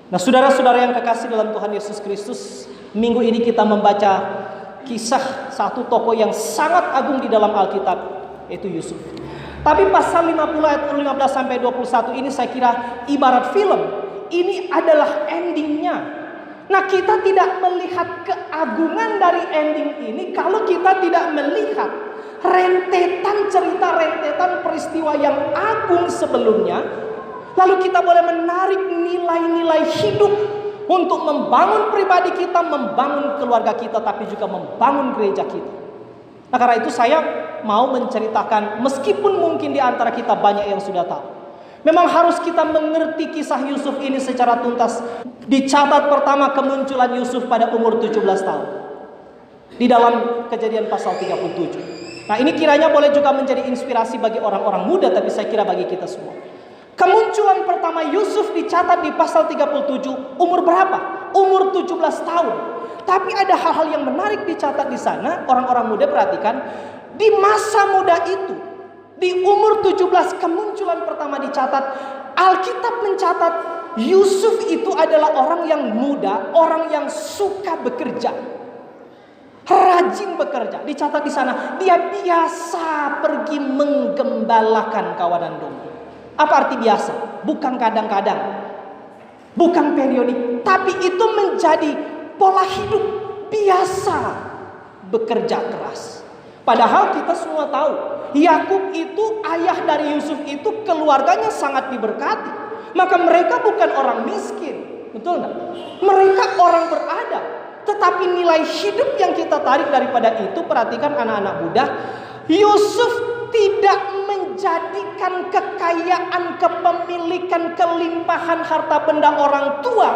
Nah, saudara-saudara yang kekasih dalam Tuhan Yesus Kristus, minggu ini kita membaca kisah satu tokoh yang sangat agung di dalam Alkitab, yaitu Yusuf. Tapi pasal 50 ayat 15 sampai 21 ini saya kira ibarat film. Ini adalah endingnya. Nah, kita tidak melihat keagungan dari ending ini kalau kita tidak melihat rentetan cerita, rentetan peristiwa yang agung sebelumnya. Lalu kita boleh menarik nilai-nilai hidup untuk membangun pribadi kita, membangun keluarga kita, tapi juga membangun gereja kita. Nah, karena itu saya mau menceritakan, meskipun mungkin di antara kita banyak yang sudah tahu. Memang harus kita mengerti kisah Yusuf ini secara tuntas. Dicatat pertama kemunculan Yusuf pada umur 17 tahun. Di dalam Kejadian pasal 37. Nah, ini kiranya boleh juga menjadi inspirasi bagi orang-orang muda, tapi saya kira bagi kita semua. Kemunculan pertama Yusuf dicatat di pasal 37 umur berapa? Umur 17 tahun. Tapi ada hal-hal yang menarik dicatat di sana. Orang-orang muda perhatikan, di masa muda itu, di umur 17 kemunculan pertama dicatat, Alkitab mencatat Yusuf itu adalah orang yang muda, orang yang suka bekerja, rajin bekerja. Dicatat di sana, dia biasa pergi menggembalakan kawanan domba. Apa arti biasa? Bukan kadang-kadang, bukan periodik, tapi itu menjadi pola hidup biasa bekerja keras. Padahal kita semua tahu, Yakub itu ayah dari Yusuf itu keluarganya sangat diberkati. Maka mereka bukan orang miskin, betul nggak? Mereka orang beradab. Tetapi nilai hidup yang kita tarik daripada itu, perhatikan anak-anak muda, Yusuf tidak menjadikan kekayaan, kepemilikan, kelimpahan harta benda orang tua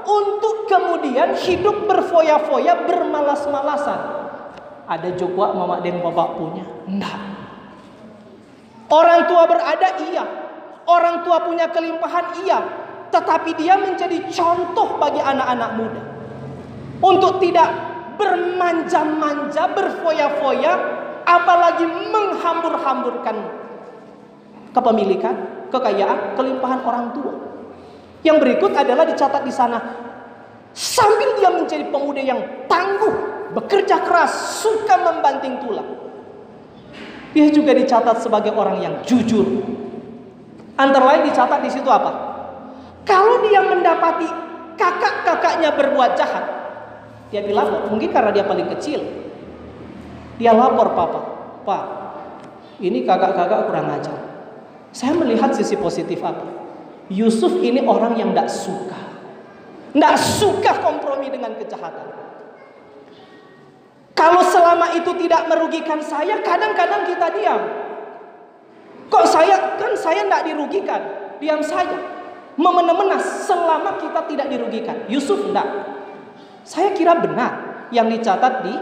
untuk kemudian hidup berfoya-foya, bermalas-malasan. Ada juga mama dan bapak punya? Enggak. Orang tua berada, iya. Orang tua punya kelimpahan, iya. Tetapi dia menjadi contoh bagi anak-anak muda untuk tidak bermanja-manja, berfoya-foya, apalagi menghambur-hamburkan kepemilikan, kekayaan, kelimpahan orang tua. Yang berikut adalah dicatat di sana, sambil dia menjadi pemuda yang tangguh, bekerja keras, suka membanting tulang, dia juga dicatat sebagai orang yang jujur. Antara lain dicatat di situ apa? Kalau dia mendapati kakak-kakaknya berbuat jahat, dia bilang, mungkin karena dia paling kecil, dia lapor papa, Pak, ini kakak-kakak kurang ajar. Saya melihat sisi positif apa? Yusuf ini orang yang tidak suka kompromi dengan kejahatan. Kalau selama itu tidak merugikan saya, kadang-kadang kita diam. Kok saya tidak dirugikan, diam saja, memenas selama kita tidak dirugikan. Yusuf tidak. Saya kira benar yang dicatat di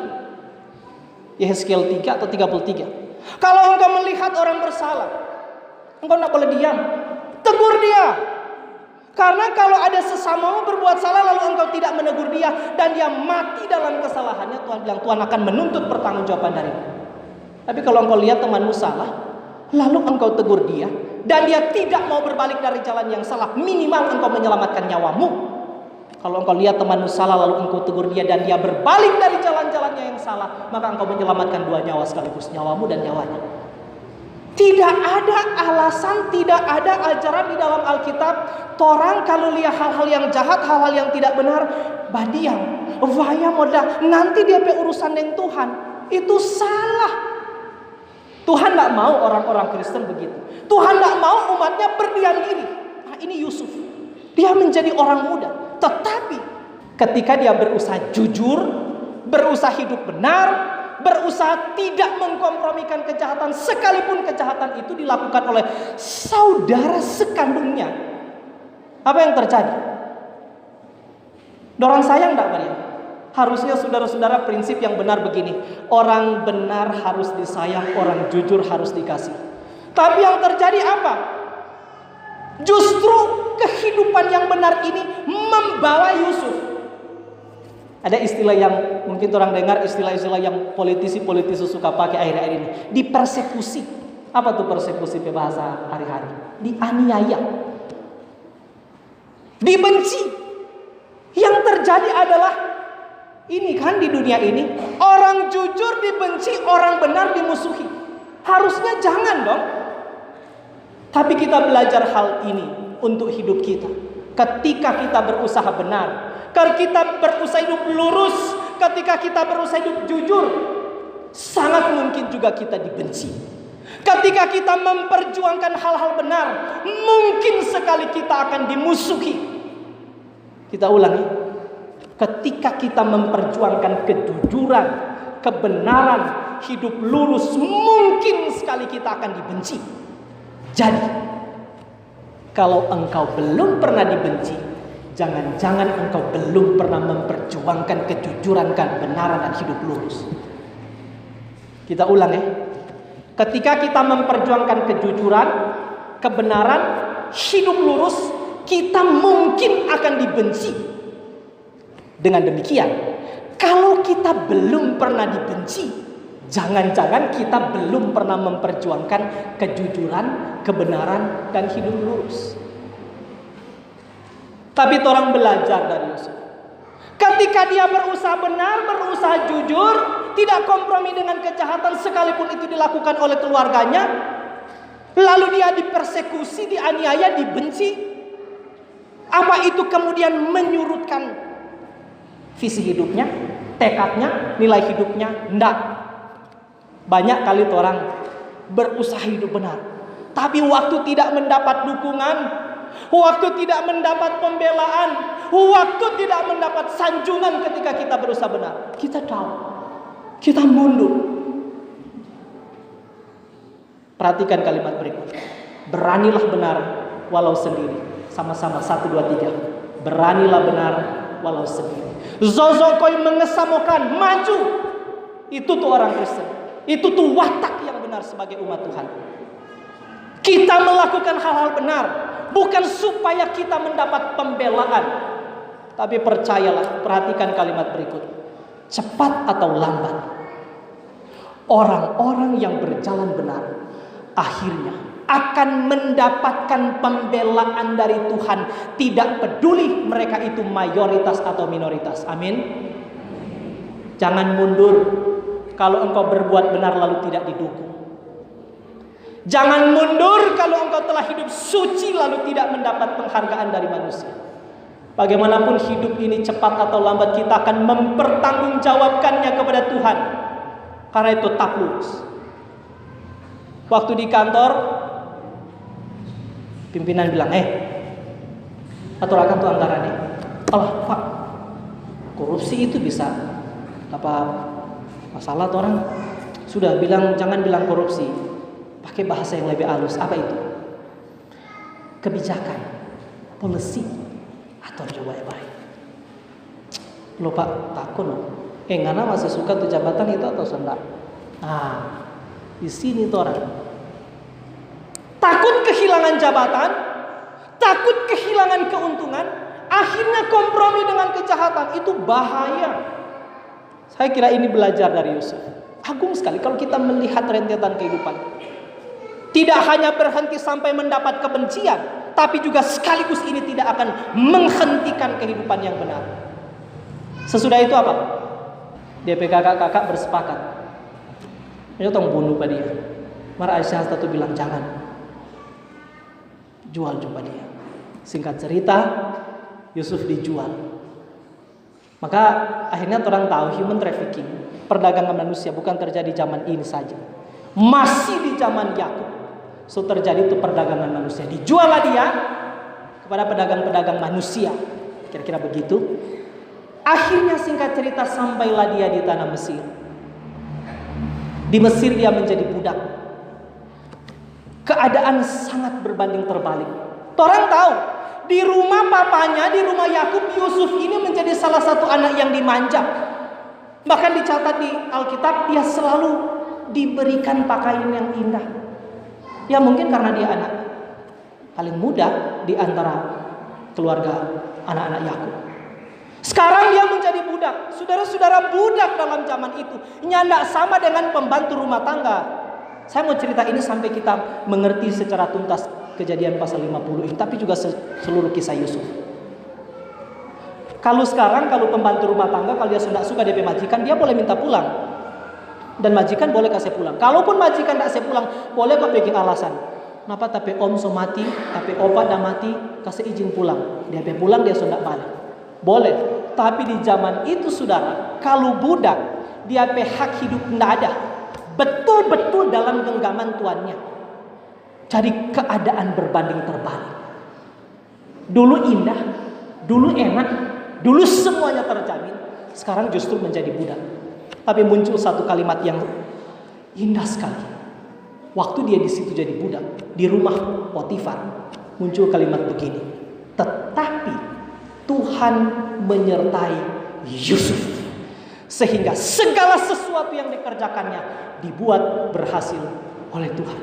Yehezkiel 3 atau 33. Kalau engkau melihat orang bersalah, engkau tidak boleh diam, tegur dia. Karena kalau ada sesamamu berbuat salah lalu engkau tidak menegur dia dan dia mati dalam kesalahannya, Tuhan bilang Tuhan akan menuntut pertanggungjawaban darimu. Tapi kalau engkau lihat temanmu salah, lalu engkau tegur dia dan dia tidak mau berbalik dari jalan yang salah, minimal engkau menyelamatkan nyawamu. Kalau engkau lihat temanmu salah lalu engkau tegur dia dan dia berbalik dari jalan-jalannya yang salah, maka engkau menyelamatkan dua nyawa sekaligus, nyawamu dan nyawanya. Tidak ada alasan, tidak ada ajaran di dalam Alkitab, orang kalau lihat hal-hal yang jahat, hal-hal yang tidak benar, badiam, vaya moda, nanti dia urusan dengan Tuhan. Itu salah. Tuhan tidak mau orang-orang Kristen begitu. Tuhan tidak mau umatnya berdiam diri. Nah, ini Yusuf, dia menjadi orang muda. Tetapi ketika dia berusaha jujur, berusaha hidup benar, berusaha tidak mengkompromikan kejahatan, sekalipun kejahatan itu dilakukan oleh saudara sekandungnya, apa yang terjadi? Dorang sayang enggak Maria? Harusnya saudara-saudara prinsip yang benar begini, orang benar harus disayang, orang jujur harus dikasih. Tapi yang terjadi apa? Justru kehidupan yang benar ini membawa Yusuf. Ada istilah yang mungkin orang dengar, istilah-istilah yang politisi-politisi suka pakai akhir-akhir ini. Dipersekusi. Apa tuh persekusi bahasa hari-hari? Dianiaya. Dibenci. Yang terjadi adalah ini kan di dunia ini, orang jujur dibenci, orang benar dimusuhi. Harusnya jangan dong. Tapi kita belajar hal ini untuk hidup kita. Ketika kita berusaha benar, ketika kita berusaha hidup lurus, ketika kita berusaha hidup jujur, sangat mungkin juga kita dibenci. Ketika kita memperjuangkan hal-hal benar, mungkin sekali kita akan dimusuhi. Kita ulangi. Ketika kita memperjuangkan kejujuran, kebenaran, hidup lurus, mungkin sekali kita akan dibenci. Jadi, kalau engkau belum pernah dibenci, jangan-jangan engkau belum pernah memperjuangkan kejujuran, kebenaran, dan hidup lurus. Kita ulang ya. Ketika kita memperjuangkan kejujuran, kebenaran, hidup lurus, kita mungkin akan dibenci. Dengan demikian, kalau kita belum pernah dibenci, jangan-jangan kita belum pernah memperjuangkan kejujuran, kebenaran, dan hidup lurus. Tapi orang belajar dari Yusuf. Ketika dia berusaha benar, berusaha jujur, tidak kompromi dengan kejahatan sekalipun itu dilakukan oleh keluarganya, lalu dia dipersekusi, dianiaya, dibenci. Apa itu kemudian menyurutkan visi hidupnya, tekadnya, nilai hidupnya? Enggak. Banyak kali orang berusaha hidup benar, tapi waktu tidak mendapat dukungan, waktu tidak mendapat pembelaan, waktu tidak mendapat sanjungan ketika kita berusaha benar, kita tahu, kita mundur. Perhatikan kalimat berikut. Beranilah benar walau sendiri. Sama-sama 1, 2, 3. Beranilah benar walau sendiri. Zozokoi mengesamokan, maju. Itu tuh orang Kristen. Itu tuh watak yang benar sebagai umat Tuhan. Kita melakukan hal-hal benar bukan supaya kita mendapat pembelaan, tapi percayalah, perhatikan kalimat berikut. Cepat atau lambat, orang-orang yang berjalan benar akhirnya akan mendapatkan pembelaan dari Tuhan, tidak peduli mereka itu mayoritas atau minoritas. Amin. Jangan mundur kalau engkau berbuat benar lalu tidak didukung. Jangan mundur kalau engkau telah hidup suci lalu tidak mendapat penghargaan dari manusia. Bagaimanapun hidup ini cepat atau lambat kita akan mempertanggungjawabkannya kepada Tuhan. Karena itu tak lurus. Waktu di kantor, pimpinan bilang, aturakan tuh anggarannya. Allah Pak, korupsi itu bisa apa masalah tuh orang? Sudah bilang, jangan bilang korupsi, pakai bahasa yang lebih halus. Apa itu? Kebijakan, policy, atau coba baik. Lo Pak, takut loh. Ngana masih suka tuh jabatan itu atau enggak? Nah, di sini tuh orang takut kehilangan jabatan, takut kehilangan keuntungan, akhirnya kompromi dengan kejahatan. Itu bahaya. Saya kira ini belajar dari Yusuf. Agung sekali kalau kita melihat rentetan kehidupan. Tidak hanya berhenti sampai mendapat kebencian, tapi juga sekaligus ini tidak akan menghentikan kehidupan yang benar. Sesudah itu apa? DP kakak-kakak bersepakat. Ini tong bunuh pada dia. Mara Aisyah satu bilang jangan. Jual coba dia. Singkat cerita, Yusuf dijual. Maka akhirnya orang tahu human trafficking, perdagangan manusia bukan terjadi zaman ini saja. Masih di zaman Yakub. So terjadi itu perdagangan manusia. Dijuallah dia kepada pedagang-pedagang manusia. Kira-kira begitu. Akhirnya singkat cerita sampailah dia di tanah Mesir. Di Mesir dia menjadi budak. Keadaan sangat berbanding terbalik. Orang tahu, di rumah papanya, di rumah Yakub, Yusuf ini menjadi salah satu anak yang dimanja. Bahkan dicatat di Alkitab, dia selalu diberikan pakaian yang indah. Ya mungkin karena dia anak paling muda di antara keluarga anak-anak Yakub. Sekarang dia menjadi budak. Saudara-saudara, budak dalam zaman itu nyandak sama dengan pembantu rumah tangga. Saya mau cerita ini sampai kita mengerti secara tuntas Kejadian pasal 50 ini, tapi juga seluruh kisah Yusuf. Kalau sekarang, kalau pembantu rumah tangga, kalau dia sudah suka DP majikan, dia boleh minta pulang. Dan majikan boleh kasih pulang. Kalaupun majikan tak kasih pulang, boleh kok bikin alasan. Kenapa tapi om so mati, tapi opa dah mati, kasih izin pulang. Dia pulang, dia sudah balik. Boleh. Tapi di zaman itu saudara, kalau budak, dia hak hidup tidak ada. Betul-betul dalam genggaman tuannya. Jadi keadaan berbanding terbalik. Dulu indah, dulu enak, dulu semuanya terjamin. Sekarang justru menjadi budak. Tapi muncul satu kalimat yang indah sekali. Waktu dia di situ jadi budak di rumah Potifar, muncul kalimat begini. Tetapi Tuhan menyertai Yusuf sehingga segala sesuatu yang dikerjakannya dibuat berhasil oleh Tuhan.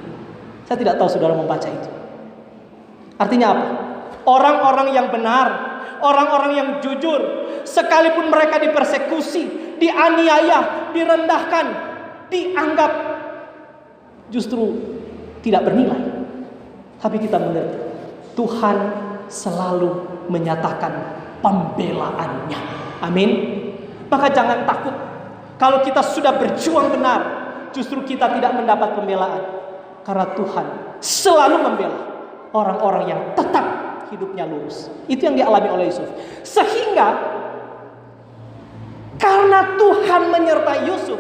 Saya tidak tahu saudara membaca itu. Artinya apa? Orang-orang yang benar, orang-orang yang jujur, sekalipun mereka dipersekusi, dianiaya, direndahkan, dianggap justru tidak bernilai. Tapi kita mengerti, Tuhan selalu menyatakan pembelaannya. Amin. Maka jangan takut kalau kita sudah berjuang benar, justru kita tidak mendapat pembelaan. Karena Tuhan selalu membela orang-orang yang tetap hidupnya lurus. Itu yang dialami oleh Yusuf. Sehingga karena Tuhan menyertai Yusuf,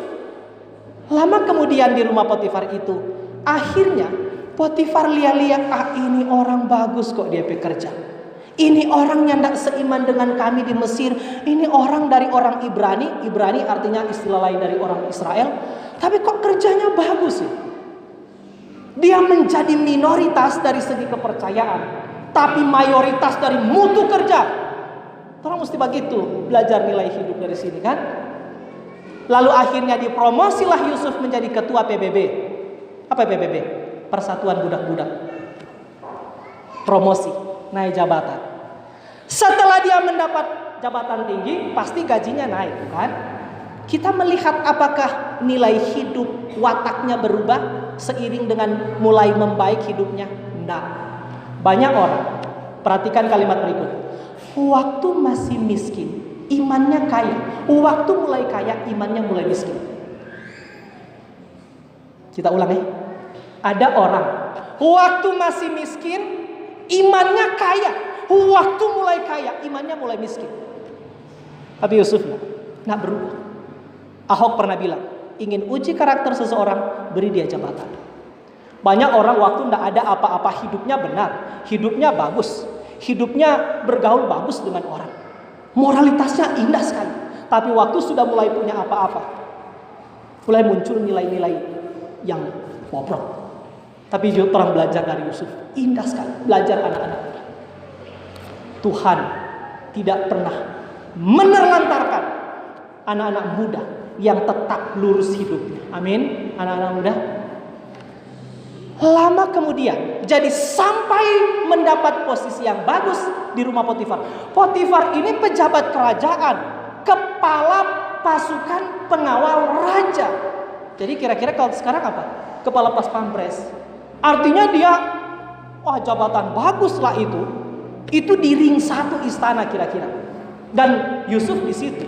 lama kemudian di rumah Potifar itu, akhirnya Potifar lihat-lihat, ini orang bagus kok dia bekerja. Ini orang yang tidak seiman dengan kami di Mesir. Ini orang dari orang Ibrani. Ibrani artinya istilah lain dari orang Israel. Tapi kok kerjanya bagus sih. Dia menjadi minoritas dari segi kepercayaan, tapi mayoritas dari mutu kerja. Orang mesti begitu, belajar nilai hidup dari sini kan. Lalu akhirnya dipromosilah Yusuf menjadi ketua PBB. Apa PBB? Persatuan Budak-Budak. Promosi, naik jabatan. Setelah dia mendapat jabatan tinggi, pasti gajinya naik, kan? Kita melihat apakah nilai hidup wataknya berubah seiring dengan mulai membaik hidupnya? Tidak. Banyak orang, perhatikan kalimat berikut. Waktu masih miskin, imannya kaya. Waktu mulai kaya, imannya mulai miskin. Kita ulang ya. Ada orang, waktu masih miskin, imannya kaya. Waktu mulai kaya, imannya mulai miskin. Tapi Yusuf tidak berubah. Ahok pernah bilang, ingin uji karakter seseorang, beri dia jabatan. Banyak orang waktu tidak ada apa-apa, hidupnya benar, hidupnya bagus, hidupnya bergaul bagus dengan orang, moralitasnya indah sekali. Tapi waktu sudah mulai punya apa-apa, mulai muncul nilai-nilai yang bobrok. Tapi orang belajar dari Yusuf, indah sekali, belajar anak-anak muda. Tuhan tidak pernah menelantarkan anak-anak muda yang tetap lurus hidupnya. Amin. Anak-anak muda. Lama kemudian, jadi sampai mendapat posisi yang bagus di rumah Potifar. Potifar ini pejabat kerajaan, kepala pasukan pengawal raja. Jadi kira-kira kalau sekarang apa? Kepala pas pampres. Artinya dia, jabatan bagus lah itu. Itu di ring 1 istana kira-kira. Dan Yusuf di situ.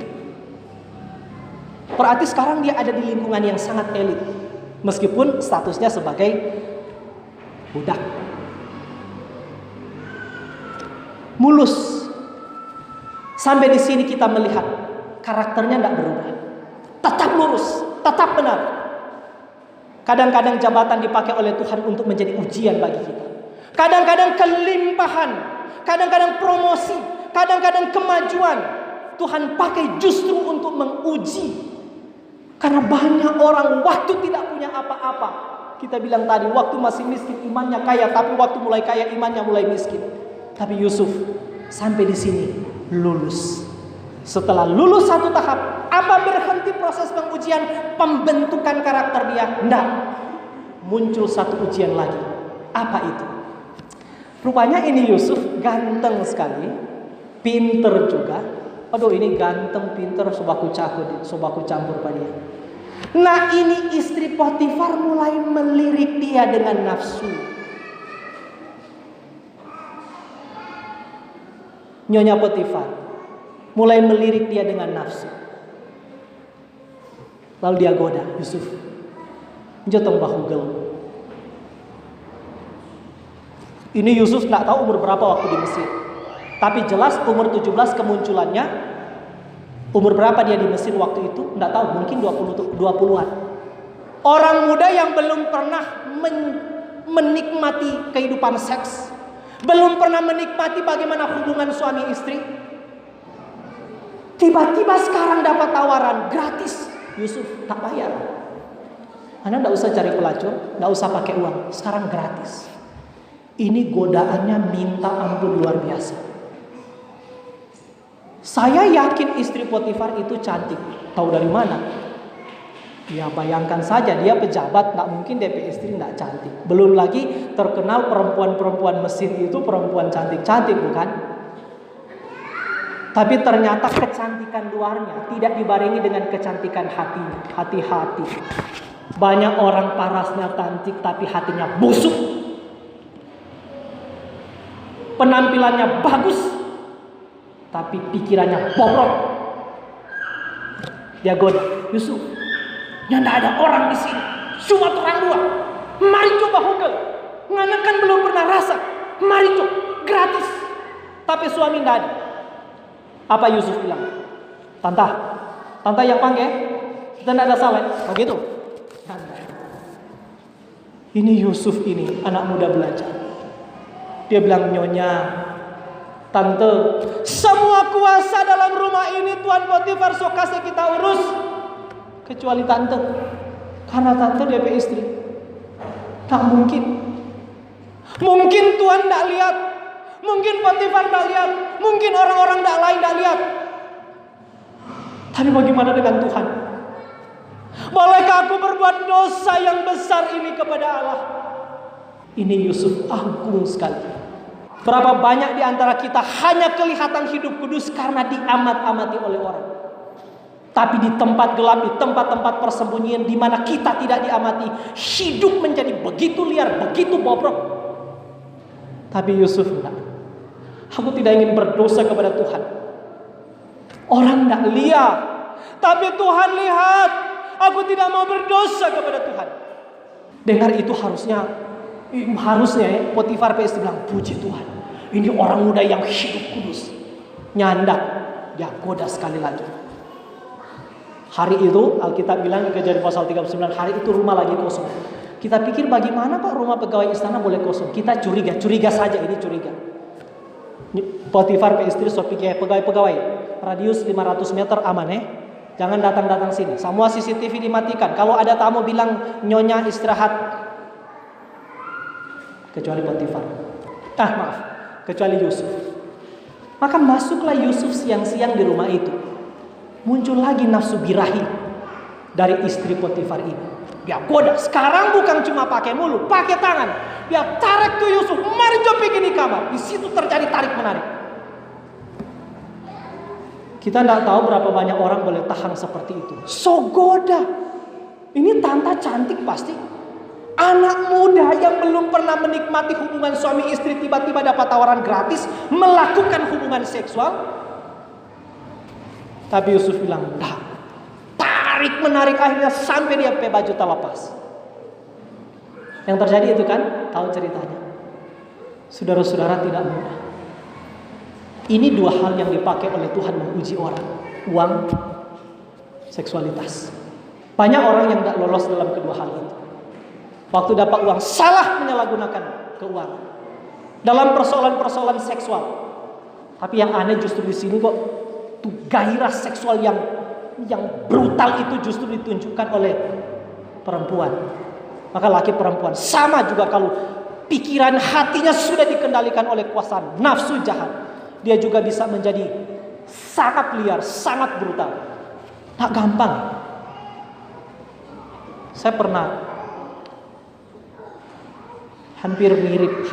Berarti sekarang dia ada di lingkungan yang sangat elit, meskipun statusnya sebagai budak. Mulus. Sampai di sini kita melihat karakternya tidak berubah, tetap lurus, tetap benar. Kadang-kadang jabatan dipakai oleh Tuhan untuk menjadi ujian bagi kita. Kadang-kadang kelimpahan, kadang-kadang promosi, kadang-kadang kemajuan Tuhan pakai justru untuk menguji. Karena banyak orang waktu tidak punya apa-apa. Kita bilang tadi, waktu masih miskin imannya kaya, tapi waktu mulai kaya imannya mulai miskin. Tapi Yusuf sampai di sini lulus. Setelah lulus satu tahap, apa berhenti proses pengujian pembentukan karakter dia? Tidak. Muncul satu ujian lagi. Apa itu? Rupanya ini Yusuf ganteng sekali, pinter juga. Aduh, ini ganteng, pinter, sobaku campur pada dia. Nah, ini istri Potifar mulai melirik dia dengan nafsu. Nyonya Potifar, mulai melirik dia dengan nafsu. Lalu dia goda Yusuf. Jotong bahugel. Ini Yusuf tidak tahu umur berapa waktu di Mesir. Tapi jelas umur 17 kemunculannya. Umur berapa dia di Mesir waktu itu? Tidak tahu, mungkin 20-an. Orang muda yang belum pernah menikmati kehidupan seks, belum pernah menikmati bagaimana hubungan suami istri. Tiba-tiba sekarang dapat tawaran gratis. Yusuf tak bayar. Anda tidak usah cari pelacur, tidak usah pakai uang. Sekarang gratis. Ini godaannya minta ampun luar biasa. Saya yakin istri Potifar itu cantik. Tahu dari mana? Ya bayangkan saja, dia pejabat, tidak mungkin DP istri tidak cantik. Belum lagi terkenal perempuan-perempuan Mesir itu perempuan cantik-cantik, bukan? Tapi ternyata kecantikan luarnya tidak dibarengi dengan kecantikan hatinya. Hati-hati. Banyak orang parasnya cantik tapi hatinya busuk. Penampilannya bagus tapi pikirannya bobrok. Dia goda Yusuf. Ya tidak ada orang di sini. Cuma orang dua. Mari coba hugel. Ngana kan belum pernah rasa. Mari coba gratis. Tapi suami tidak ada. Apa Yusuf bilang? Tante yang panggil. Kita tidak ada salah. Begitu. Ini Yusuf ini anak muda belajar. Dia bilang, nyonya, tante, semua kuasa dalam rumah ini Tuan Potifar sok kasih kita urus. Kecuali tante. Karena tante DP istri. Tak mungkin. Mungkin Tuhan tak lihat. Mungkin Potifar tak lihat. Mungkin orang-orang tak lain tak lihat. Tapi bagaimana dengan Tuhan? Bolehkah aku berbuat dosa yang besar ini kepada Allah? Ini Yusuf agung sekali. Berapa banyak di antara kita hanya kelihatan hidup kudus karena diamat-amati oleh orang. Tapi di tempat gelap, di tempat-tempat persembunyian di mana kita tidak diamati, hidup menjadi begitu liar, begitu bobrok. Tapi Yusuf enggak. Aku tidak ingin berdosa kepada Tuhan. Orang enggak lihat, tapi Tuhan lihat. Aku tidak mau berdosa kepada Tuhan. Dengar itu harusnya ya, Potifar istri bilang, puji Tuhan. Ini orang muda yang hidup kudus. Nyanda, dia goda sekali lagi. Hari itu Alkitab bilang di Kejadian pasal 39, hari itu rumah lagi kosong. Kita pikir bagaimana Pak rumah pegawai istana boleh kosong? Kita curiga saja, ini curiga. Potifar istri so pikir pegawai radius 500 meter aman Jangan datang sini. Semua CCTV dimatikan. Kalau ada tamu bilang nyonya istirahat. Kecuali Potifar. Kecuali Yusuf. Maka masuklah Yusuf siang-siang di rumah itu. Muncul lagi nafsu birahi dari istri Potifar ini. Dia goda. Sekarang bukan cuma pakai mulut, pakai tangan. Dia tarik ke Yusuf. Mari jom pergi di kamar. Di situ terjadi tarik menarik. Kita tidak tahu berapa banyak orang boleh tahan seperti itu. So goda. Ini tante cantik pasti. Anak muda yang belum pernah menikmati hubungan suami istri tiba-tiba dapat tawaran gratis melakukan hubungan seksual. Tapi Yusuf bilang, "Dah." Tarik menarik akhirnya sampai dia pakai baju terlepas. Yang terjadi itu kan, tahu ceritanya. Saudara-saudara tidak mudah. Ini dua hal yang dipakai oleh Tuhan menguji orang. Uang, seksualitas. Banyak orang yang tidak lolos dalam kedua hal itu. Waktu dapat uang, salah menyalahgunakan keuangan. Dalam persoalan-persoalan seksual. Tapi yang aneh justru di sini kok, tuh gairah seksual yang brutal itu justru ditunjukkan oleh perempuan. Maka laki perempuan sama juga kalau pikiran hatinya sudah dikendalikan oleh kuasa nafsu jahat. Dia juga bisa menjadi sangat liar, sangat brutal. Tak gampang. Saya pernah hampir mirip,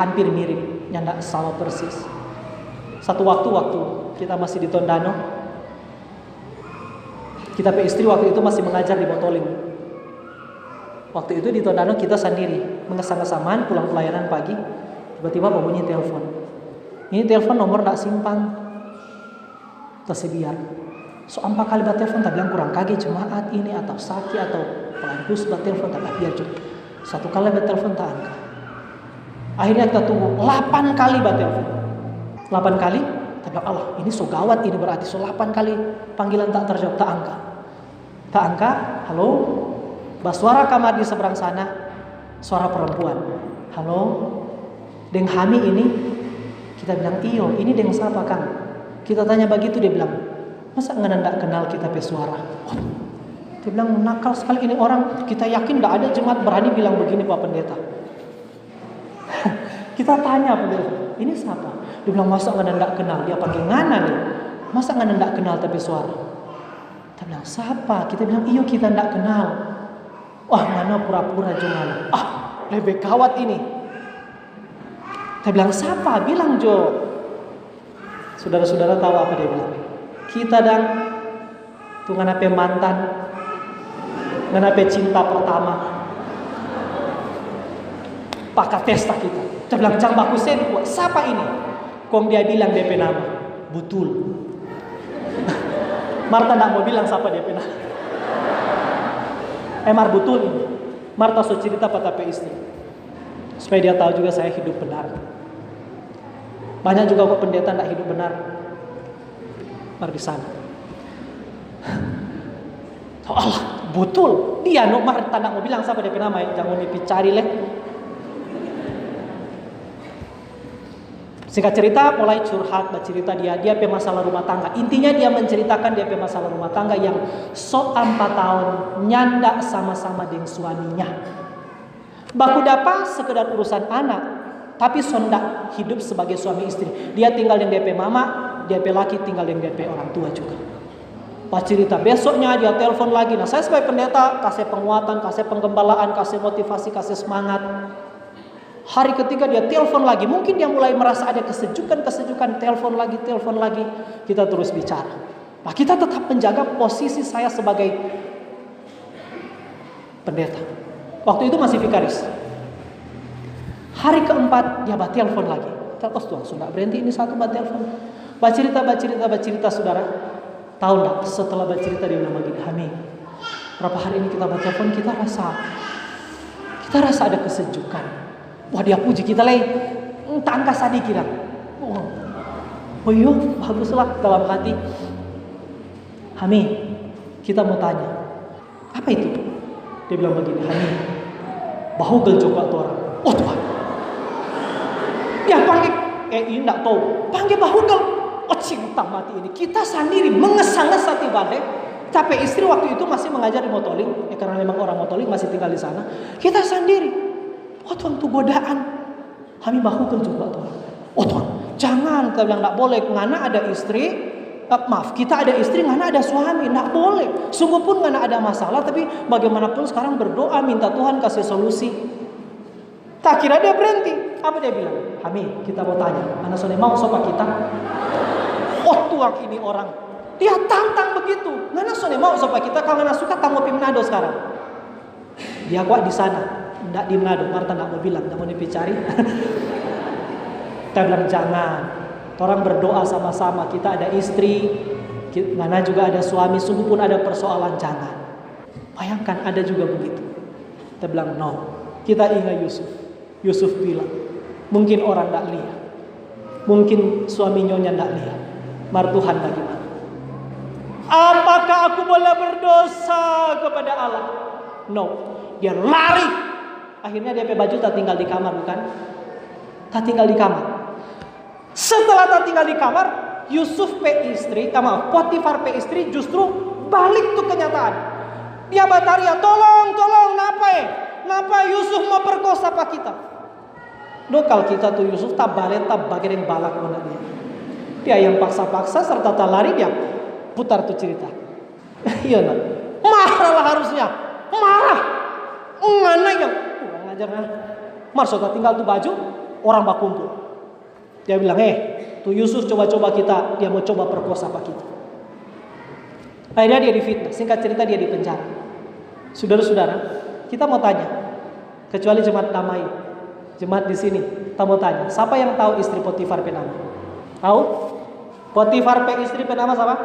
yang tidak sama persis. Satu waktu kita masih di Tondano, kita istri waktu itu masih mengajar di Botoling. Waktu itu di Tondano kita sendiri, mengesang-kesamaan pulang pelayanan pagi, tiba-tiba berbunyi telepon. Ini telepon nomor tak simpang. Tersebiar. So 4 kali bertelepon, tak bilang kurang kaget jemaat ini atau sakit atau pelakus bertelepon, tak biar juga. 1 kali bertelepon tak angkat. Akhirnya kita tunggu 8 kali bertelepon. 8 kali, tak bilang Allah ini so gawat ini berarti. So 8 kali panggilan tak terjawab, tak angkat. Tak angkat, halo. Suara kamar di seberang sana, suara perempuan. Halo, deng Hami ini. Kita bilang iyo, ini deng siapa Kang? Kita tanya begitu, dia bilang, masa nggak kenal kita pe suara? Oh, dia bilang nakal sekali ini orang. Kita yakin nggak ada jemaat berani bilang begini Pak Pendeta. Kita tanya pendeta, ini siapa? Dia bilang masa nggak kenal? Dia pakai ngana nih. Masa nggak kenal tapi suara? Kita bilang siapa? Kita bilang iyo kita nggak kenal. Wah mana pura-pura jangan. Lebih gawat ini. Kita bilang siapa? Bilang Jo. Saudara-saudara tahu apa dia bilang? Kita dan tuh nganape mantan, nganape cinta pertama, pakai testa kita. Kita bilang jangan baku sen, siapa ini? Kong dia bilang DP nama, betul. Marta tidak mau bilang siapa DP nama. Mar betul ini. Marta so cerita pada istri, supaya dia tahu juga saya hidup benar. Banyak juga kok pendeta tidak hidup benar. Mari di sana. Oh Allah, betul. Dia Marta tidak mau bilang siapa DP nama, jangan dicari leh. Singkat cerita, mulai curhat, bercerita dia pe masalah rumah tangga. Intinya dia menceritakan dia pe masalah rumah tangga yang 4 tahun nyanda sama-sama dengan suaminya. Baku dapat sekedar urusan anak, tapi sondak hidup sebagai suami istri. Dia tinggal dengan DP mama, DP laki tinggal dengan DP orang tua juga. Pas cerita besoknya dia telepon lagi. Nah saya sebagai pendeta kasih penguatan, kasih penggembalaan, kasih motivasi, kasih semangat. Hari ketiga dia telepon lagi. Mungkin dia mulai merasa ada kesejukan, telepon lagi. Kita terus bicara. Nah kita tetap menjaga posisi saya sebagai pendeta. Waktu itu masih vikaris. Hari keempat dia telepon lagi. Telepon tuh sudah berhenti ini satu telepon. Bercerita saudara. Tahu enggak setelah bercerita dia bilang begini, Hami, berapa hari ini kita telepon kita rasa ada kesejukan. Wah dia puji kita lagi, tangka sadiki dah. Oh iya, baguslah dalam hati. Hami, kita mau tanya, apa itu? Dia bilang begini, Hami, bahugel coba tuh orang. Oh Tuhan, dia panggil, ini tak tahu, panggil bahugel. Oh cinta mati ini, kita sendiri mengesang-ngesang balik. Tapi istri waktu itu masih mengajar di Motoling, karena memang orang Motoling masih tinggal di sana. Kita sendiri. Oh Tuhan itu godaan. Kami bahugel juga Tuhan. Oh Tuhan, jangan kita bilang tidak boleh. Ngana ada istri, kita ada istri, ngana ada suami, tidak boleh. Sungguh pun ngana ada masalah, tapi bagaimanapun sekarang berdoa minta Tuhan kasih solusi. Tak kira dia berhenti. Apa dia bilang? Kami kita mau tanya, anak sudah mau sopa kita? Oh Tuhan ini orang, dia tantang begitu. Ngana sudah mau sopa kita? Kalau ngana suka tamu Manado sekarang. Dia kuat di sana. Tidak di Manado, Marta tidak mau bilang, tidak mau dicari. Kita bilang jangan. Orang berdoa sama-sama. Kita ada istri, Ngana juga ada suami. Sungguh pun ada persoalan, jangan. Bayangkan ada juga begitu. Kita bilang no. Kita ingat Yusuf. Yusuf bilang, mungkin orang tidak lihat, mungkin suami nyonya tidak lihat. Mar Tuhan bagaimana? Apakah aku boleh berdosa kepada Allah? No. Dia lari. Akhirnya dia pakai baju tak tinggal di kamar, bukan? Tak tinggal di kamar. Setelah tak tinggal di kamar, Yusuf pe istri, Potifar pe istri justru balik tuh kenyataan. Dia bataria, tolong, napa Yusuf mau perkosa pak kita? Dokal kita tuh Yusuf tak balik, tak bagian balak mana dia. Dia yang paksa-paksa serta tak lari dia putar tuh cerita. Iya nak, marahlah harusnya, marah. Mana yang ngajarnya? Marso tak tinggal tuh baju, orang bak kumpul. Dia bilang, tuh Yusuf coba-coba kita, dia mau coba perkosa pak kita. Akhirnya dia difitnah. Singkat cerita dia dipenjara. Saudara-saudara, kita mau tanya, kecuali jemaat Damai, jemaat di sini, kita mau tanya, siapa yang tahu istri Potifar penama? Tahu? Potifar pe istri penama siapa?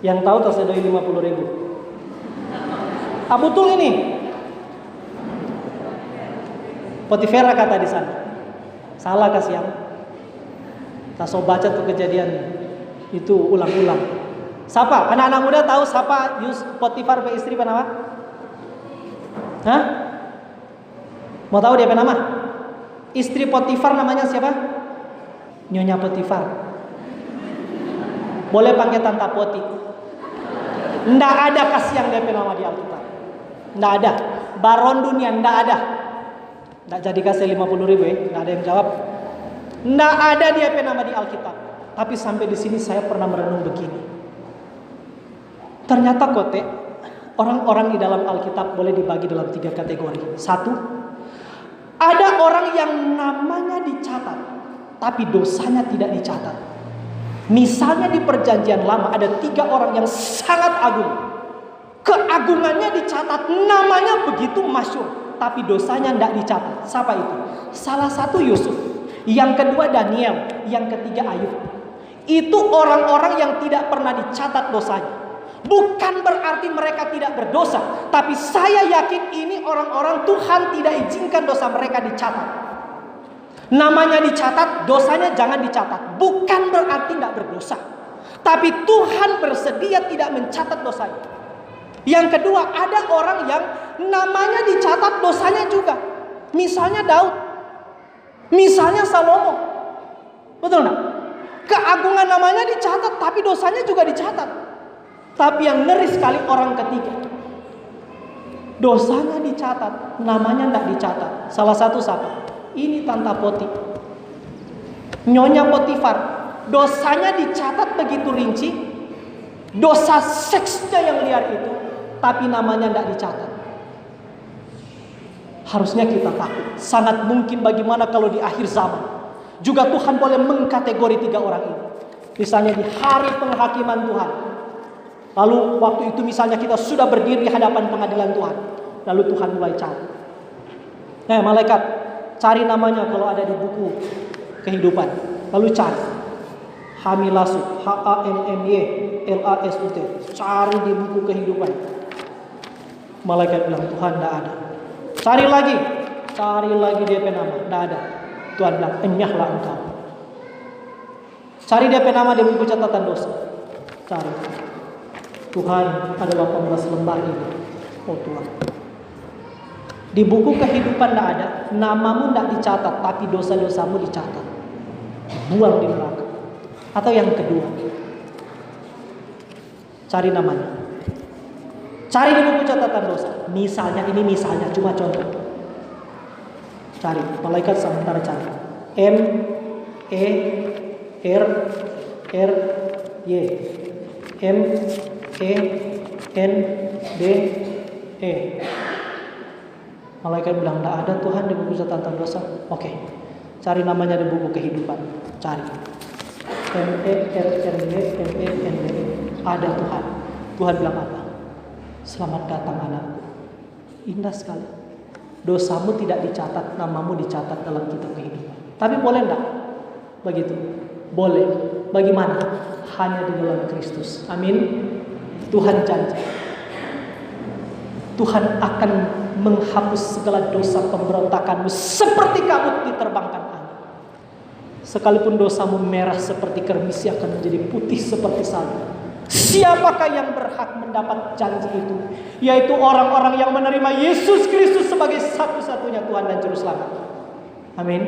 Yang tahu tersedoi 50.000. Betul ini. Potifera kata di sana. Salah kasih yang. Tak so baca tuh kejadian itu ulang-ulang. Siapa? Anak-anak muda tahu siapa Potifar pe istri penama? Hah? Mau tahu dia penama? Istri Potifar namanya siapa? Nyonya Potifar. Boleh panggil Tante Poti. Nggak ada kasih yang DP nama di Alkitab. Nggak ada. Baron dunia nggak ada. Nggak jadi kasih 50.000 ya. Nggak ada yang jawab. Nggak ada DP nama di Alkitab. Tapi sampai di sini saya pernah merenung begini. Ternyata kote orang-orang di dalam Alkitab boleh dibagi dalam 3 kategori. 1, ada orang yang namanya dicatat, tapi dosanya tidak dicatat. Misalnya di perjanjian lama ada 3 orang yang sangat agung. Keagungannya dicatat, namanya begitu masyhur, tapi dosanya tidak dicatat. Siapa itu? Salah satu Yusuf, yang kedua Daniel, yang ketiga Ayub. Itu orang-orang yang tidak pernah dicatat dosanya. Bukan berarti mereka tidak berdosa, tapi saya yakin ini orang-orang Tuhan tidak izinkan dosa mereka dicatat. Namanya dicatat, dosanya jangan dicatat. Bukan berarti tidak berdosa, tapi Tuhan bersedia tidak mencatat dosanya. Yang kedua, ada orang yang namanya dicatat, dosanya juga. Misalnya Daud, misalnya Salomo. Betul enggak? Keagungan namanya dicatat, tapi dosanya juga dicatat. Tapi yang ngeri sekali orang ketiga, dosanya dicatat, namanya tidak dicatat. Salah satu siapa? Ini Tante Poti, Nyonya Potifar. Dosanya dicatat begitu rinci, dosa seksnya yang liar itu, tapi namanya tidak dicatat. Harusnya kita takut. Sangat mungkin bagaimana kalau di akhir zaman juga Tuhan boleh mengkategori 3 orang ini. Misalnya di hari penghakiman Tuhan. Lalu waktu itu misalnya kita sudah berdiri di hadapan pengadilan Tuhan. Lalu Tuhan mulai cari. Malaikat, cari namanya kalau ada di buku kehidupan. Lalu cari. Hamilasut, HAMMYLASUT. Cari di buku kehidupan. Malaikat bilang, Tuhan tidak ada. Cari lagi DP nama, tidak ada. Tuhan bilang, enyahlah engkau. Cari DP nama di buku catatan dosa. Cari. Tuhan, ada 18 lembar ini. Oh Tuhan. Di buku kehidupan tidak ada. Namamu tidak dicatat, tapi dosa-dosamu dicatat. Buang di neraka. Atau yang kedua, cari namanya. Cari di buku catatan dosa. Misalnya, ini misalnya, cuma contoh. Cari, malaikat sementara cari. MERRY MENDE. Malaikat bilang, tidak ada Tuhan di buku catatan dosa. Oke, cari namanya di buku kehidupan. Cari MERRYMENDE. Ada Tuhan. Tuhan bilang apa? Selamat datang anakku. Indah sekali. Dosamu tidak dicatat, namamu dicatat dalam kitab kehidupan. Tapi boleh enggak? Begitu. Boleh. Bagaimana? Hanya di dalam Kristus. Amin. Tuhan janji. Tuhan akan menghapus segala dosa pemberontakanmu seperti kabut diterbangkan angin. Sekalipun dosamu merah seperti kermisi akan menjadi putih seperti salju. Siapakah yang berhak mendapat janji itu? Yaitu orang-orang yang menerima Yesus Kristus sebagai satu-satunya Tuhan dan Juru Selamat. Amin.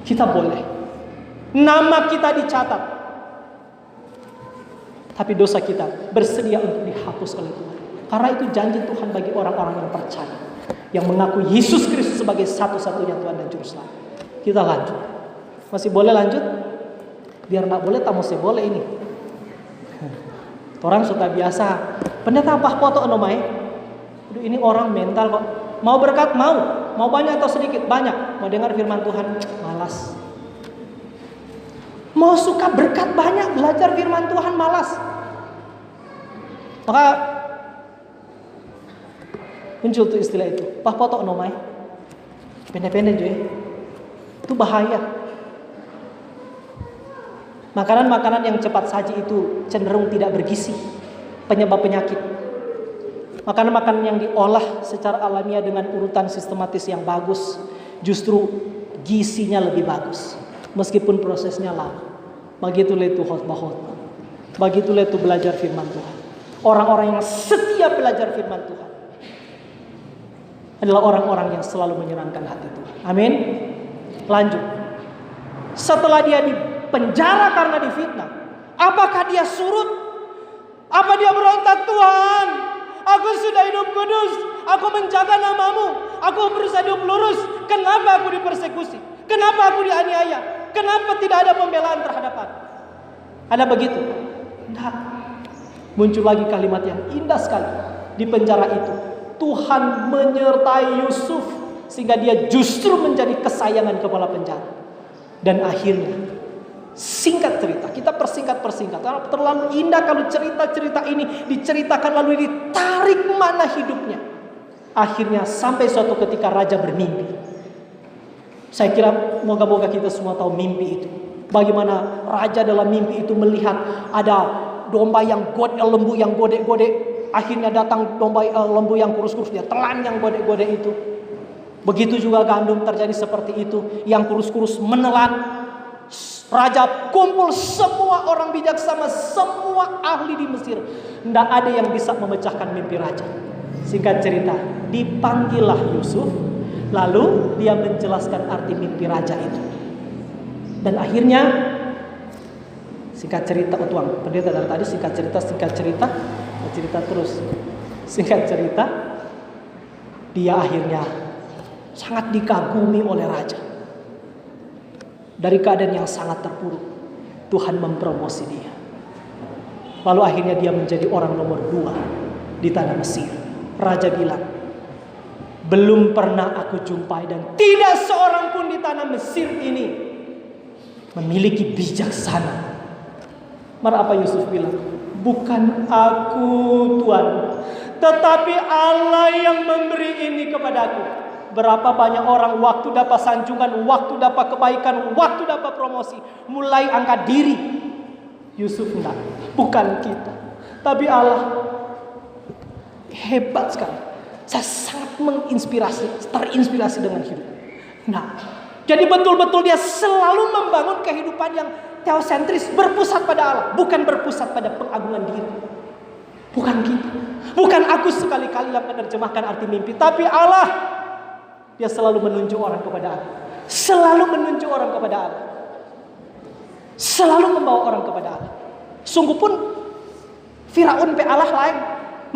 Kita boleh. Nama kita dicatat. Tapi dosa kita bersedia untuk dihapus oleh Tuhan. Karena itu janji Tuhan bagi orang-orang yang percaya. Yang mengaku Yesus Kristus sebagai satu-satunya Tuhan dan Juru Selamat. Kita lanjut. Masih boleh lanjut? Biar gak boleh, tak mesti boleh ini. Orang sudah biasa. Pendeta apa foto nomai? Aduh, ini orang mental kok. Mau berkat? Mau banyak atau sedikit? Banyak. Mau dengar firman Tuhan? Malas. Mau suka berkat banyak, belajar firman Tuhan? Malas. Maka muncul tuh istilah itu. Pak foto nomai? Pendek-pendek juga. Itu bahaya. Makanan-makanan yang cepat saji itu cenderung tidak bergizi, penyebab penyakit. Makanan-makanan yang diolah secara alamiah dengan urutan sistematis yang bagus, justru gizinya lebih bagus, meskipun prosesnya lama. Begitulah itu khotbah-khotbah. Begitulah itu belajar firman Tuhan. Orang-orang yang setia belajar firman Tuhan adalah orang-orang yang selalu menyenangkan hati Tuhan. Amin. Lanjut. Setelah dia dipenjara karena difitnah, apakah dia surut? Apa dia berontak, Tuhan, aku sudah hidup kudus, aku menjaga namamu, aku berusaha hidup lurus, kenapa aku dipersekusi? Kenapa aku dianiaya? Kenapa tidak ada pembelaan terhadap aku? Ada begitu? Tidak. Muncul lagi kalimat yang indah sekali. Di penjara itu Tuhan menyertai Yusuf sehingga dia justru menjadi kesayangan kepala penjara. Dan akhirnya, singkat cerita, kita persingkat karena terlalu indah kalau cerita-cerita ini diceritakan lalu ditarik mana hidupnya. Akhirnya sampai suatu ketika raja bermimpi. Saya kira moga-moga kita semua tahu mimpi itu. Bagaimana raja dalam mimpi itu melihat ada domba yang lembu yang godek-godek. Akhirnya datang domba lembu yang kurus-kurus, dia telan yang godek-godek itu. Begitu juga gandum terjadi seperti itu. Yang kurus-kurus menelan. Raja kumpul semua orang bijaksana, semua ahli di Mesir. Tidak ada yang bisa memecahkan mimpi raja. Singkat cerita, dipanggillah Yusuf. Lalu dia menjelaskan arti mimpi raja itu. Dan akhirnya, singkat cerita, tuang pendeta dari tadi singkat cerita terus. Singkat cerita, dia akhirnya sangat dikagumi oleh raja. Dari keadaan yang sangat terpuruk, Tuhan mempromosi dia. Lalu akhirnya dia menjadi orang nomor 2 di tanah Mesir. Raja bilang, belum pernah aku jumpai dan tidak seorang pun di tanah Mesir ini memiliki bijaksana. Maka apa Yusuf bilang? Bukan aku, Tuhan, tetapi Allah yang memberi ini kepadaku. Berapa banyak orang waktu dapat sanjungan, waktu dapat kebaikan, waktu dapat promosi, mulai angkat diri. Yusuf enggak, bukan kita, tapi Allah. Hebat sekali. Saya sangat terinspirasi dengan hidup. Nah, jadi betul-betul dia selalu membangun kehidupan yang teosentris, berpusat pada Allah, bukan berpusat pada pengagungan diri. Bukan kita, bukan aku sekali-kali yang menerjemahkan arti mimpi, tapi Allah. Dia selalu menunjuk orang kepada Allah. Selalu menunjuk orang kepada Allah. Selalu membawa orang kepada Allah. Sungguh pun Firaun pe Allah lain,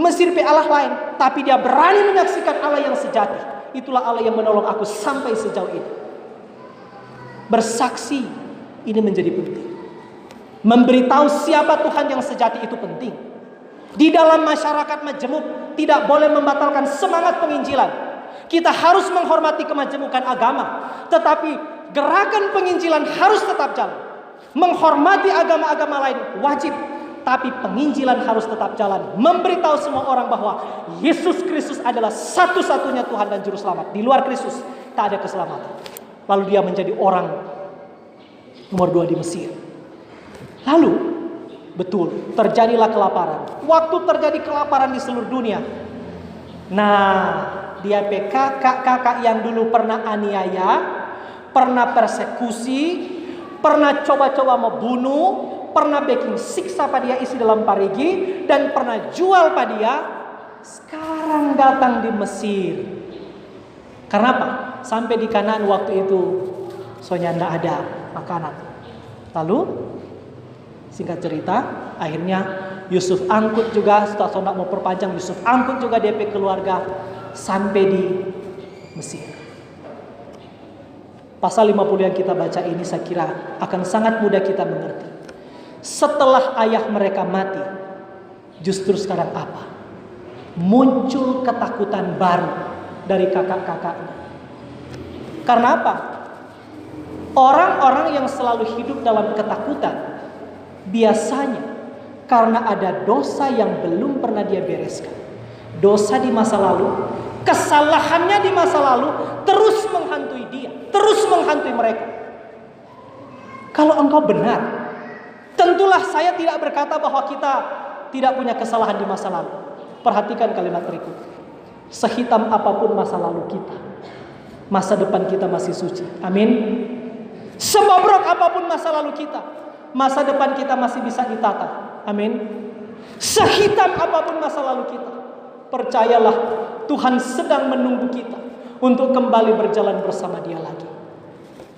Mesir pe Allah lain, tapi dia berani menyaksikan Allah yang sejati. Itulah Allah yang menolong aku sampai sejauh ini. Bersaksi ini menjadi penting. Memberitahu siapa Tuhan yang sejati itu penting. Di dalam masyarakat majemuk tidak boleh membatalkan semangat penginjilan. Kita harus menghormati kemajemukan agama, tetapi gerakan penginjilan harus tetap jalan. Menghormati agama-agama lain wajib, tapi penginjilan harus tetap jalan. Memberitahu semua orang bahwa Yesus Kristus adalah satu-satunya Tuhan dan Juru Selamat. Di luar Kristus tak ada keselamatan. Lalu dia menjadi orang nomor 2 di Mesir. Lalu betul terjadilah kelaparan. Waktu terjadi kelaparan di seluruh dunia. Nah, dia kakak yang dulu pernah aniaya, pernah persekusi, pernah coba-coba membunuh, pernah bikin siksa pada dia isi dalam parigi, dan pernah jual pada dia, sekarang datang di Mesir. Karena apa? Sampai di Kanaan waktu itu soalnya tidak ada makanan. Lalu singkat cerita, akhirnya Yusuf angkut juga, setelah mau perpanjang, Yusuf angkut juga DP keluarga sampai di Mesir. Pasal 50 yang kita baca ini saya kira akan sangat mudah kita mengerti. Setelah ayah mereka mati, justru sekarang apa? Muncul ketakutan baru dari kakak-kakaknya. Karena apa? Orang-orang yang selalu hidup dalam ketakutan biasanya karena ada dosa yang belum pernah dia bereskan. Dosa di masa lalu, kesalahannya di masa lalu terus menghantui dia, terus menghantui mereka. Kalau engkau benar, Tentulah saya tidak berkata bahwa kita tidak punya kesalahan di masa lalu. Perhatikan kalimat berikut. Sehitam apapun masa lalu kita, masa depan kita masih suci. Amin. Sebobrok apapun masa lalu kita, masa depan kita masih bisa ditata. Amin. Sehitam apapun masa lalu kita, percayalah Tuhan sedang menunggu kita untuk kembali berjalan bersama Dia lagi.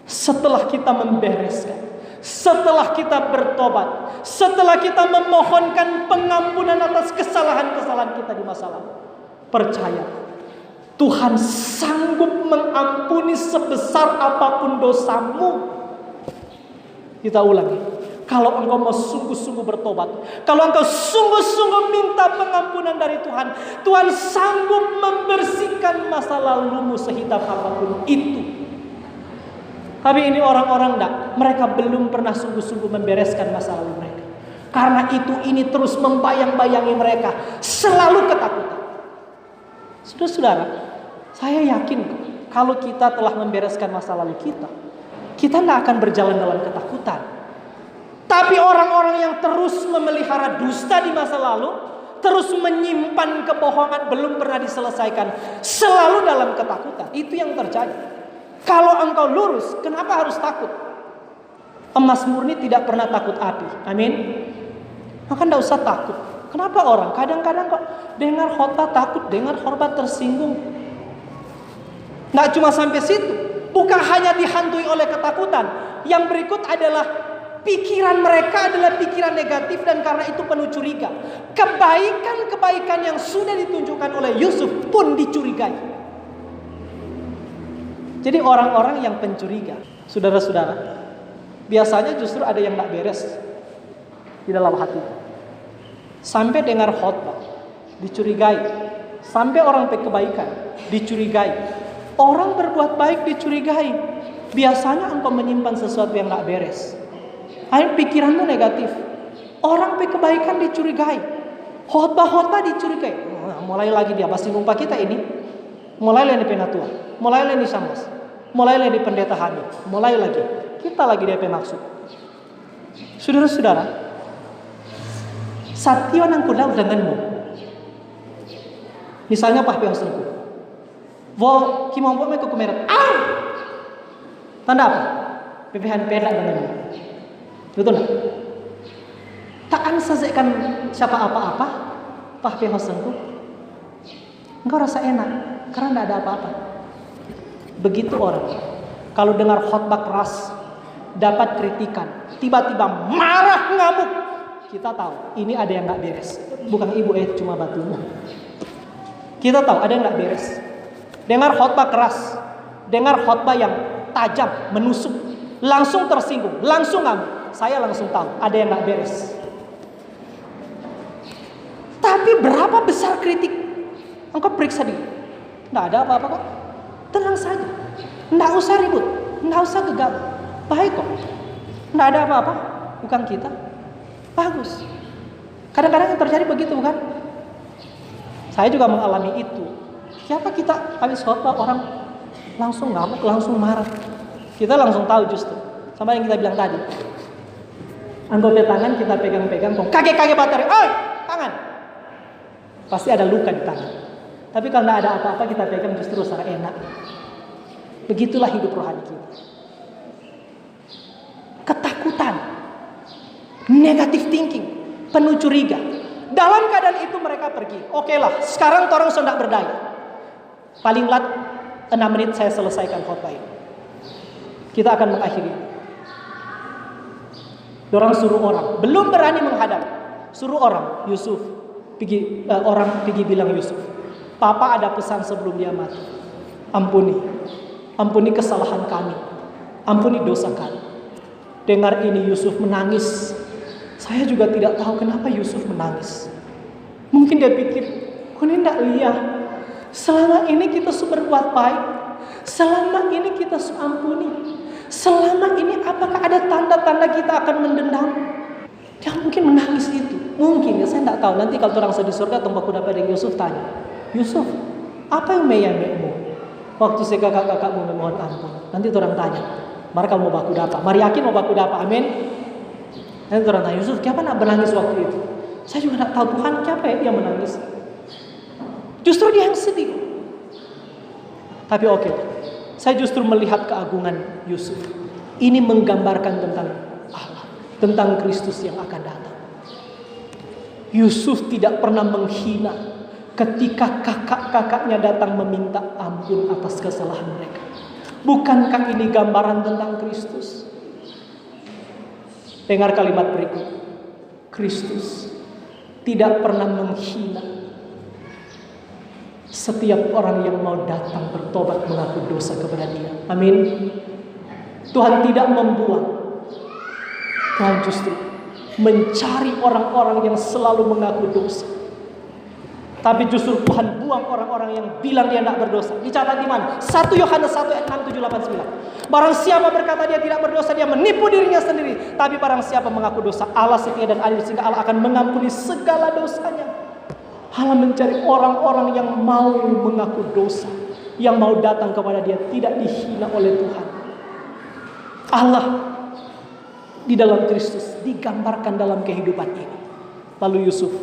Setelah kita membereskan, setelah kita bertobat, setelah kita memohonkan pengampunan atas kesalahan-kesalahan kita di masa lalu, percaya Tuhan sanggup mengampuni sebesar apapun dosamu. Kita ulangi, kalau engkau mau sungguh-sungguh bertobat, kalau engkau sungguh-sungguh minta pengampunan dari Tuhan, Tuhan sanggup membersihkan masa lalumu sehitam apapun itu. Tapi ini orang-orang mereka belum pernah sungguh-sungguh membereskan masa lalu mereka. Karena itu ini terus membayang-bayangi mereka, selalu ketakutan. Saudara-saudara, saya yakin kalau kita telah membereskan masa lalu kita tidak akan berjalan dalam ketakutan. Tapi orang-orang yang terus memelihara dusta di masa lalu, terus menyimpan kebohongan belum pernah diselesaikan, selalu dalam ketakutan. Itu yang terjadi. Kalau engkau lurus, kenapa harus takut? Emas murni tidak pernah takut api. Amin. Maka tidak usah takut. Kenapa orang kadang-kadang kok dengar khotbah takut, dengar khotbah tersinggung? Nggak cuma sampai situ. Bukan hanya dihantui oleh ketakutan. Yang berikut adalah pikiran mereka adalah pikiran negatif dan karena itu penuh curiga. Kebaikan-kebaikan yang sudah ditunjukkan oleh Yusuf pun dicurigai. Jadi orang-orang yang pencuriga, saudara-saudara, biasanya justru ada yang tak beres di dalam hati. Sampai dengar khotbah, dicurigai. Sampai orang kebaikan, dicurigai. Orang berbuat baik dicurigai. Biasanya engkau menyimpan sesuatu yang tak beres. Pikiranmu negatif. Orang kebaikan dicurigai. Khotbah-khotbah dicurigai. Mulai lagi dia pasti lupa kita ini. Mulai lagi penatua, mulai lagi samas, mulai lagi pendeta hamil, mulai lagi. Kita lagi DP maksud. Saudara-saudara, satyo nang kulau denganmu. Misalnya Pak Piang selingkuh. Wo kimompo me kukumerat. Tanda apa? Pepehan pedak denganmu. Betul tak? Tak sazekan siapa apa-apa, Pak Piang selingkuh. Engkau rasa enak. Karena tidak ada apa-apa. Begitu orang kalau dengar khotbah keras, dapat kritikan, tiba-tiba marah ngamuk, kita tahu ini ada yang nggak beres. Bukan ibu cuma batumu. Kita tahu ada yang nggak beres. Dengar khotbah keras, dengar khotbah yang tajam, menusuk, langsung tersinggung, langsung ngamuk. Saya langsung tahu ada yang nggak beres. Tapi berapa besar kritik? Engkau periksa diri. Tidak ada apa-apa kok. Tenang saja. Tidak usah ribut. Tidak usah gegabah. Baik kok. Tidak ada apa-apa. Bukan kita. Bagus. Kadang-kadang yang terjadi begitu bukan? Saya juga mengalami itu. Siapa kita habis khotbah orang langsung ngamuk, langsung marah. Kita langsung tahu justru. Sama yang kita bilang tadi. Anggap tangan kita pegang-pegang. Kaki-kaki bateri. Tangan. Pasti ada luka di tangan. Tapi kalau tidak ada apa-apa kita pegang justru secara enak. Begitulah hidup rohani kita. Ketakutan, negative thinking, penuh curiga. Dalam keadaan itu mereka pergi. Oke lah, sekarang orang sudah berdaya. Paling lat 6 menit saya selesaikan khotbah ini. Kita akan mengakhiri. Dorang suruh orang, belum berani menghadap. Suruh orang, Yusuf. Orang pergi bilang Yusuf. Papa ada pesan sebelum dia mati. Ampuni kesalahan kami. Ampuni dosa kami. Dengar ini Yusuf menangis. Saya juga tidak tahu kenapa Yusuf menangis. Mungkin dia pikir, kau ini tidak lihat. Selama ini kita berbuat baik. Selama ini kita ampuni. Selama ini apakah ada tanda-tanda kita akan mendendam? Dia mungkin menangis itu. Mungkin ya, saya tidak tahu. Nanti kalau orang di surga tempat kuda pada Yusuf tanya, Yusuf, apa yang meyamekmu waktu si kakak-kakakmu memohon ampun? Nanti orang tanya, mari kamu mau baku dapat. Mari yakin mau baku dapat, amin. Dan orang tanya, Yusuf, kenapa nak menangis waktu itu? Saya juga tak tahu Tuhan, kenapa ya dia menangis. Justru dia yang sedih. Tapi oke, saya justru melihat keagungan Yusuf. Ini menggambarkan tentang Allah, tentang Kristus yang akan datang. Yusuf tidak pernah menghina ketika kakak-kakaknya datang meminta ampun atas kesalahan mereka. Bukankah ini gambaran tentang Kristus? Dengar kalimat berikut. Kristus tidak pernah menghina setiap orang yang mau datang bertobat mengaku dosa kepada Dia. Amin. Tuhan tidak membuang. Tuhan justru mencari orang-orang yang selalu mengaku dosa. Tapi justru Tuhan buang orang-orang yang bilang dia tidak berdosa. Dicatat di mana? 1 Yohanes 1 ayat 6, 7, 8, 9. Barang siapa berkata dia tidak berdosa, dia menipu dirinya sendiri. Tapi barang siapa mengaku dosa, Allah setia dan adil sehingga Allah akan mengampuni segala dosanya. Allah mencari orang-orang yang mau mengaku dosa, yang mau datang kepada Dia, tidak dihina oleh Tuhan. Allah di dalam Kristus digambarkan dalam kehidupan ini. Lalu Yusuf,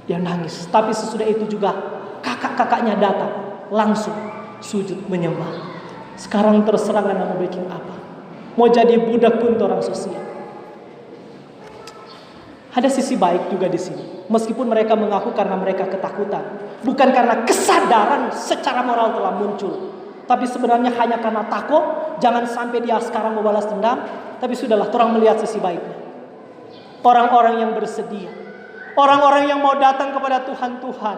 dia nangis. Tapi sesudah itu juga kakak-kakaknya datang, langsung sujud menyembah. Sekarang terserah Anda mau bikin apa. Mau jadi budak pun orang sosial. Ada sisi baik juga di sini. Meskipun mereka mengaku karena mereka ketakutan, bukan karena kesadaran secara moral telah muncul, tapi sebenarnya hanya karena takut. Jangan sampai dia sekarang mau balas dendam. Tapi sudahlah, orang melihat sisi baiknya. Orang-orang yang bersedia, orang-orang yang mau datang kepada Tuhan,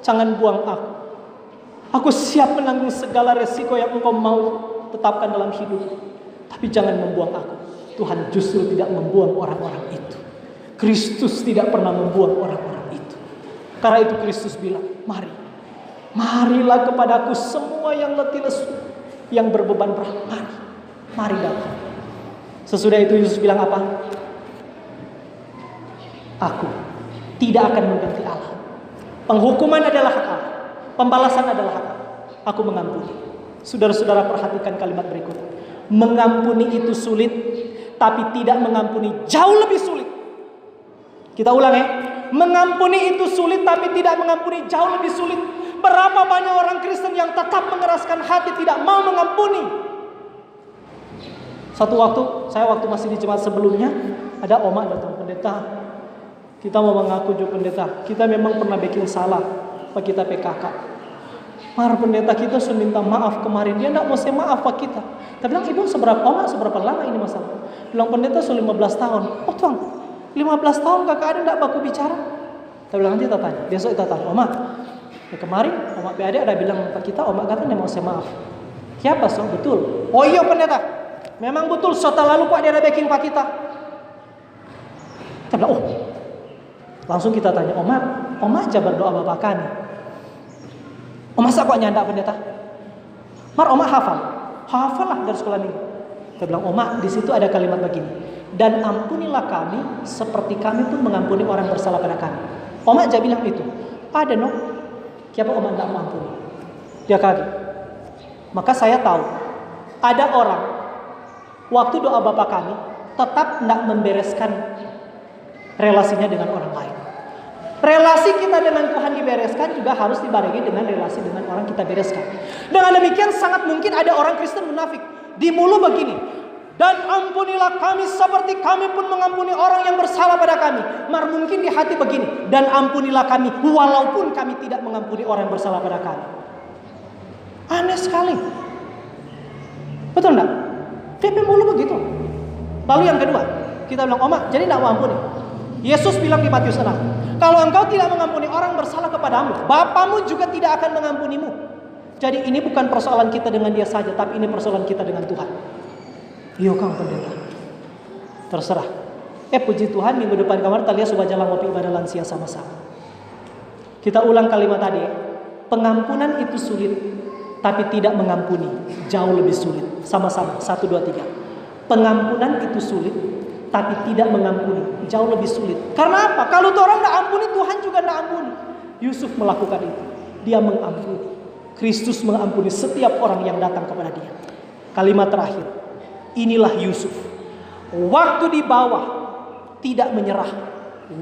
jangan buang aku. Aku siap menanggung segala resiko yang Engkau mau tetapkan dalam hidup. Tapi jangan membuang aku. Tuhan justru tidak membuang orang-orang itu. Kristus tidak pernah membuang orang-orang itu. Karena itu Kristus bilang, marilah kepadaku semua yang letih lesu, yang berbeban berat. Mari datang. Sesudah itu Yesus bilang apa? Aku tidak akan mengganti Allah. Penghukuman adalah hak Allah. Pembalasan adalah hak Allah. Aku mengampuni. Saudara-saudara perhatikan kalimat berikut. Mengampuni itu sulit, tapi tidak mengampuni jauh lebih sulit. Kita ulang ya. Mengampuni itu sulit, tapi tidak mengampuni jauh lebih sulit. Berapa banyak orang Kristen yang tetap mengeraskan hati, tidak mau mengampuni. Satu waktu, saya waktu masih di jemaat sebelumnya, ada oma datang, pendeta, kita mau mengaku juga pendeta, kita memang pernah bikin salah, Pak kita PKK. Pendeta kita sudah minta maaf kemarin, dia tidak mau saya maaf Pak kita. Tapi bilang, ibu seberapa lama ini masalah? Bilang pendeta sudah 15 tahun. Oh Tuhan, 15 tahun kakak ada tidak baku bicara? Kita bilang nanti kita tanya, besok kita tanya, Oma, kemarin Oma PAD ada bilang Pak kita, Oma kata tidak mau saya maaf. Siapa so? Betul. Oh iya pendeta, memang betul sota lalu Pak dia ada backing Pak kita. Kita bilang, oh. Langsung kita tanya, Oma aja berdoa Bapak kami. Oma masa kok nyanda pendeta? Oma hafal lah dari sekolah minggu. Kita bilang, Oma di situ ada kalimat begini. Dan ampunilah kami seperti kami pun mengampuni orang bersalah pada kami. Oma aja bilang itu. Ada no. Siapa Oma tidak mengampuni? Dia kaget. Maka saya tahu ada orang waktu doa Bapak kami tetap tidak membereskan relasinya dengan orang lain. Relasi kita dengan Tuhan dibereskan juga harus dibarengi dengan relasi dengan orang kita bereskan. Dengan demikian sangat mungkin ada orang Kristen munafik. Di mulut begini, dan ampunilah kami seperti kami pun mengampuni orang yang bersalah pada kami. Mungkin di hati begini, dan ampunilah kami walaupun kami tidak mengampuni orang yang bersalah pada kami. Aneh sekali. Betul enggak? Tapi mulut begitu. Lalu yang kedua, kita bilang, Oma, jadi tidak mau ampuni. Yesus bilang di Matius 6, kalau engkau tidak mengampuni orang bersalah kepadamu, Bapamu juga tidak akan mengampunimu. Jadi ini bukan persoalan kita dengan dia saja, tapi ini persoalan kita dengan Tuhan. Iya Kang pendeta, terserah. Puji Tuhan, minggu depan kemarin Talia sudah jalan ngopi ibadah lansia sama-sama. Kita ulang kalimat tadi ya. Pengampunan itu sulit, tapi tidak mengampuni jauh lebih sulit. Sama-sama, 1, 2, 3. Pengampunan itu sulit, tapi tidak mengampuni jauh lebih sulit. Karena apa? Kalau orang tidak ampuni, Tuhan juga tidak ampuni. Yusuf melakukan itu. Dia mengampuni. Kristus mengampuni setiap orang yang datang kepada dia. Kalimat terakhir. Inilah Yusuf. Waktu di bawah tidak menyerah,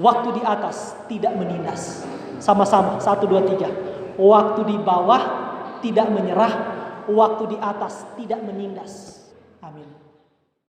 waktu di atas tidak menindas. Sama-sama, 1, 2, 3. Waktu di bawah tidak menyerah, waktu di atas tidak menindas. Amin.